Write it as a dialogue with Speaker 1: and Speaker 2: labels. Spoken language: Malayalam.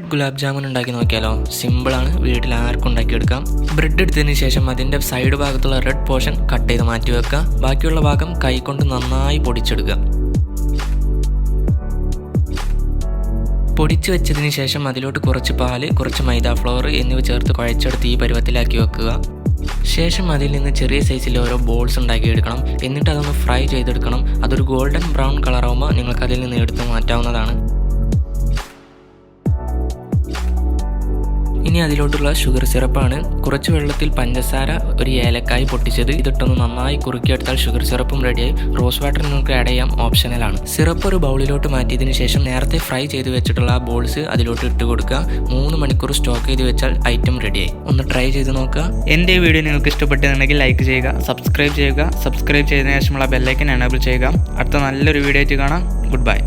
Speaker 1: ബ്രെഡ് ഗുലാബ് ജാമുൻ ഉണ്ടാക്കി നോക്കിയാലോ? സിമ്പിളാണ്, വീട്ടിൽ ആർക്കും ഉണ്ടാക്കിയെടുക്കാം. ബ്രെഡ് എടുത്തതിന് ശേഷം അതിൻ്റെ സൈഡ് ഭാഗത്തുള്ള റെഡ് പോർഷൻ കട്ട് ചെയ്ത് മാറ്റി വെക്കുക. ബാക്കിയുള്ള ഭാഗം കൈകൊണ്ട് നന്നായി പൊടിച്ചെടുക്കുക. പൊടിച്ചു വെച്ചതിന് ശേഷം അതിലോട്ട് കുറച്ച് പാല്, കുറച്ച് മൈദ ഫ്ലോർ എന്നിവ ചേർത്ത് കുഴച്ചെടുത്ത് ഈ പരുവത്തിലാക്കി വെക്കുക. ശേഷം അതിൽ നിന്ന് ചെറിയ സൈസിൽ ഓരോ ബോൾസ് ഉണ്ടാക്കിയെടുക്കണം. എന്നിട്ട് അതൊന്ന് ഫ്രൈ ചെയ്തെടുക്കണം. അതൊരു ഗോൾഡൻ ബ്രൗൺ കളറാകുമ്പോൾ നിങ്ങൾക്ക് അതിൽ നിന്ന് എടുത്ത് മാറ്റാവുന്നതാണ്. ഇനി അതിലോട്ടുള്ള ഷുഗർ സിറപ്പാണ്. കുറച്ച് വെള്ളത്തിൽ പഞ്ചസാര, ഒരു ഏലക്കായ് പൊട്ടിച്ചത് ഇതിട്ടൊന്ന് നന്നായി കുറുക്കിയെടുത്താൽ ഷുഗർ സിറപ്പും റെഡിയായി. റോസ് വാട്ടർ നിങ്ങൾക്ക് ആഡ് ചെയ്യാം, ഓപ്ഷണലാണ്. സിറപ്പ് ഒരു ബൗളിലോട്ട് മാറ്റിയതിന് ശേഷം നേരത്തെ ഫ്രൈ ചെയ്ത് വെച്ചിട്ടുള്ള ആ ബോൾസ് അതിലോട്ട് ഇട്ട് കൊടുക്കുക. 3 മണിക്കൂർ സ്റ്റോക്ക് ചെയ്ത് വെച്ചാൽ ഐറ്റം റെഡിയായി. ഒന്ന് ട്രൈ ചെയ്ത് നോക്കുക.
Speaker 2: എൻ്റെ ഈ വീഡിയോ നിങ്ങൾക്ക് ഇഷ്ടപ്പെട്ടെന്നുണ്ടെങ്കിൽ ലൈക്ക് ചെയ്യുക, സബ്സ്ക്രൈബ് ചെയ്യുക. സബ്സ്ക്രൈബ് ചെയ്തതിനു ശേഷമുള്ള ബെല്ലൈക്കൻ എനേബിൾ ചെയ്യുക. അടുത്ത നല്ലൊരു വീഡിയോ ആയിട്ട് കാണാം. Good bye.